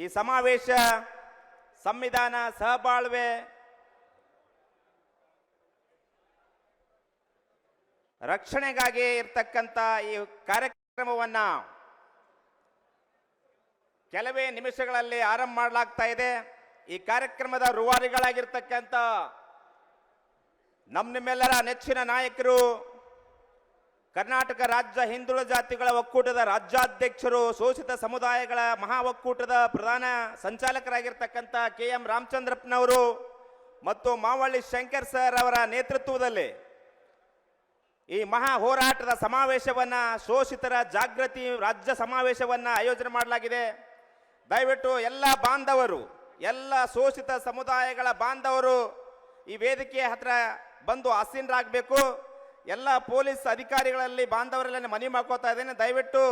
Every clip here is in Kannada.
ಈ ಸಮಾವೇಶ ಸಂವಿಧಾನ ಸಹಬಾಳ್ವೆ ರಕ್ಷಣೆಗಾಗಿ ಇರತಕ್ಕಂತ ಈ ಕಾರ್ಯಕ್ರಮವನ್ನ ಕೆಲವೇ ನಿಮಿಷಗಳಲ್ಲಿ ಆರಂಭ ಮಾಡಲಾಗ್ತಾ ಇದೆ. ಈ ಕಾರ್ಯಕ್ರಮದ ರೂವಾರಿಗಳಾಗಿರ್ತಕ್ಕಂಥ ನಿಮ್ಮೆಲ್ಲರ ನೆಚ್ಚಿನ ನಾಯಕರು, ಕರ್ನಾಟಕ ರಾಜ್ಯ ಹಿಂದುಳಿದ ಜಾತಿಗಳ ಒಕ್ಕೂಟದ ರಾಜ್ಯಾಧ್ಯಕ್ಷರು, ಶೋಷಿತ ಸಮುದಾಯಗಳ ಮಹಾ ಒಕ್ಕೂಟದ ಪ್ರಧಾನ ಸಂಚಾಲಕರಾಗಿರ್ತಕ್ಕಂಥ KM ರಾಮಚಂದ್ರಪ್ಪನವರು ಮತ್ತು ಮಾವಳ್ಳಿ ಶಂಕರ್ ಸರ್ ಅವರ ನೇತೃತ್ವದಲ್ಲಿ ಈ ಮಹಾ ಹೋರಾಟದ ಸಮಾವೇಶವನ್ನ, ಶೋಷಿತರ ಜಾಗೃತಿ ರಾಜ್ಯ ಸಮಾವೇಶವನ್ನ ಆಯೋಜನೆ ಮಾಡಲಾಗಿದೆ. ದಯವಿಟ್ಟು ಎಲ್ಲ ಬಾಂಧವರು, ಎಲ್ಲ ಶೋಷಿತ ಸಮುದಾಯಗಳ ಬಾಂಧವರು ಈ ವೇದಿಕೆಯ ಹತ್ರ ಬಂದು ಆಸೀನರಾಗಬೇಕು. ಎಲ್ಲ ಪೊಲೀಸ್ ಅಧಿಕಾರಿಗಳಲ್ಲಿ ಬಾಂಧವರೆಲ್ಲ ಮನವಿ ಮಾಡ್ಕೋತಾ ಇದ್ದೇನೆ. ದಯವಿಟ್ಟು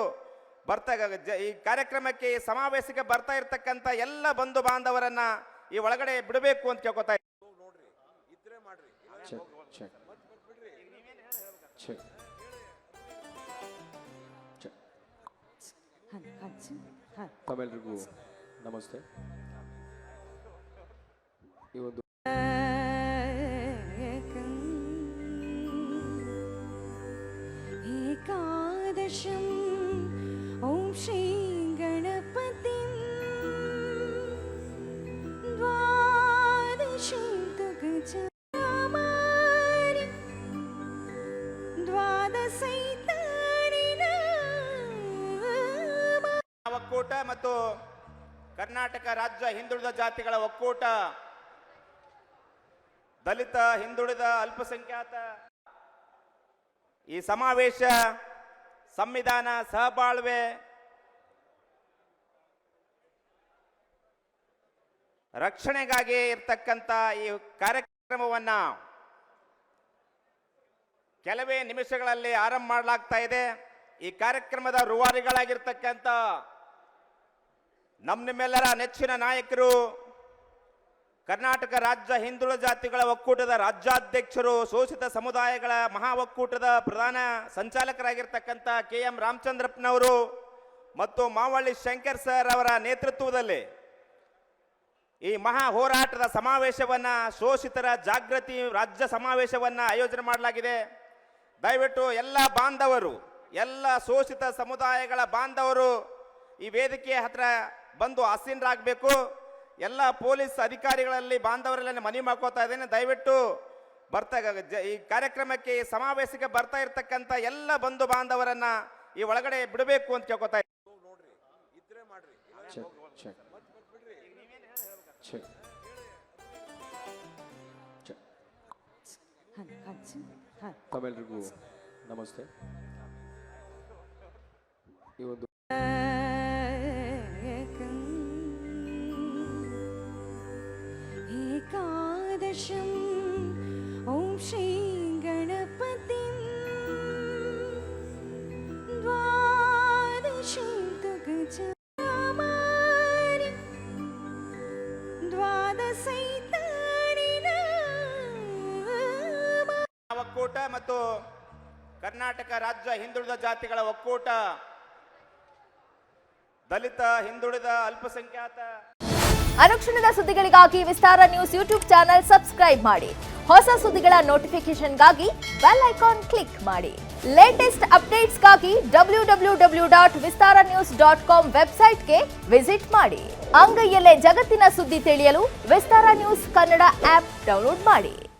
ಈ ಕಾರ್ಯಕ್ರಮಕ್ಕೆ, ಈ ಸಮಾವೇಶಕ್ಕೆ ಬರ್ತಾ ಇರ್ತಕ್ಕಂಥ ಎಲ್ಲ ಬಂಧು ಬಾಂಧವರನ್ನ ಈ ಒಳಗಡೆ ಬಿಡಬೇಕು ಅಂತ ಕೇಳ್ಕೊತಾ ಇದ್ದೀನಿ. ತಮ್ಮೆಲ್ಲರಿಗೂ ನಮಸ್ತೆ. ಈ ಒಂದು ಏಕಾದಶಂ ಓಂ ಶ್ರೀ ಗಣಪತಿ ದ್ವಾದಶಂ ತು ಗಜಾಮಾರಿ ದ್ವಾದಶೈತಾನಿನ ಒಕ್ಕೂಟ ಮತ್ತು ಕರ್ನಾಟಕ ರಾಜ್ಯ ಹಿಂದುಳಿದ ಜಾತಿಗಳ ಒಕ್ಕೂಟ, ದಲಿತ, ಹಿಂದುಳಿದ, ಅಲ್ಪಸಂಖ್ಯಾತ ಈ ಸಮಾವೇಶ ಸಂವಿಧಾನ ಸಹಬಾಳ್ವೆ ರಕ್ಷಣೆಗಾಗಿ ಇರತಕ್ಕಂತ ಈ ಕಾರ್ಯಕ್ರಮವನ್ನ ಕೆಲವೇ ನಿಮಿಷಗಳಲ್ಲಿ ಆರಂಭ ಮಾಡಲಾಗ್ತಾ ಇದೆ. ಈ ಕಾರ್ಯಕ್ರಮದ ರೂವಾರಿಗಳಾಗಿರ್ತಕ್ಕಂಥ ನಿಮ್ಮೆಲ್ಲರ ನೆಚ್ಚಿನ ನಾಯಕರು, ಕರ್ನಾಟಕ ರಾಜ್ಯ ಹಿಂದುಳಿದ ಜಾತಿಗಳ ಒಕ್ಕೂಟದ ರಾಜ್ಯಾಧ್ಯಕ್ಷರು, ಶೋಷಿತ ಸಮುದಾಯಗಳ ಮಹಾ ಒಕ್ಕೂಟದ ಪ್ರಧಾನ ಸಂಚಾಲಕರಾಗಿರ್ತಕ್ಕಂಥ KM ರಾಮಚಂದ್ರಪ್ಪನವರು ಮತ್ತು ಮಾವಳ್ಳಿ ಶಂಕರ್ ಸರ್ ಅವರ ನೇತೃತ್ವದಲ್ಲಿ ಈ ಮಹಾ ಹೋರಾಟದ ಸಮಾವೇಶವನ್ನ, ಶೋಷಿತರ ಜಾಗೃತಿ ರಾಜ್ಯ ಸಮಾವೇಶವನ್ನ ಆಯೋಜನೆ ಮಾಡಲಾಗಿದೆ. ದಯವಿಟ್ಟು ಎಲ್ಲ ಬಾಂಧವರು, ಎಲ್ಲ ಶೋಷಿತ ಸಮುದಾಯಗಳ ಬಾಂಧವರು ಈ ವೇದಿಕೆಯ ಹತ್ರ ಬಂದು ಆಸೀನರಾಗಬೇಕು. ಎಲ್ಲ ಪೊಲೀಸ್ ಅಧಿಕಾರಿಗಳಲ್ಲಿ ಬಾಂಧವರೆಲ್ಲ ಮನವಿ ಮಾಡ್ಕೋತಾ ಇದ್ದೇನೆ. ದಯವಿಟ್ಟು ಈ ಕಾರ್ಯಕ್ರಮಕ್ಕೆ, ಈ ಸಮಾವೇಶಕ್ಕೆ ಬರ್ತಾ ಇರ್ತಕ್ಕಂಥ ಎಲ್ಲ ಬಂಧು ಬಾಂಧವರನ್ನ ಈ ಒಳಗಡೆ ಬಿಡಬೇಕು ಅಂತ ಕೇಳ್ಕೊತಾ ಇದ್ದೀನಿ. ತಮ್ಮೆಲ್ಲರಿಗೂ ನಮಸ್ತೆ. ಈ ಒಂದು ಏಕಾದಶಂ ಓಂ ಶ್ರೀ ಗಣಪತಿ ದ್ವಾದಶಂ ತು ಗಜಾಮಾರಿ ದ್ವಾದಶೈತಾನಿನ ಒಕ್ಕೂಟ ಮತ್ತು ಕರ್ನಾಟಕ ರಾಜ್ಯ ಹಿಂದುಳಿದ ಜಾತಿಗಳ ಒಕ್ಕೂಟ, ದಲಿತ, ಹಿಂದುಳಿದ, ಅಲ್ಪಸಂಖ್ಯಾತ ಅನುಕ್ಷಣದ ಸುದ್ದಿಗಳಿಗಾಗಿ ವಿಸ್ತಾರ ನ್ಯೂಸ್ ಯೂಟ್ಯೂಬ್ ಚಾನೆಲ್ ಸಬ್ಸ್ಕ್ರೈಬ್ ಮಾಡಿ. ಹೊಸ ಸುದ್ದಿಗಳ ನೋಟಿಫಿಕೇಶನ್ಗಾಗಿ ಬೆಲ್ ಐಕಾನ್ ಕ್ಲಿಕ್ ಮಾಡಿ. ಲೇಟೆಸ್ಟ್ ಅಪ್ಡೇಟ್ಸ್ಗಾಗಿ www.vistaranews.com ವೆಬ್ಸೈಟ್ಗೆ ವಿಸಿಟ್ ಮಾಡಿ. ಅಂಗೈಯಲ್ಲೇ ಜಗತ್ತಿನ ಸುದ್ದಿ ತಿಳಿಯಲು ವಿಸ್ತಾರ ನ್ಯೂಸ್ ಕನ್ನಡ ಆಪ್ ಡೌನ್ಲೋಡ್ ಮಾಡಿ.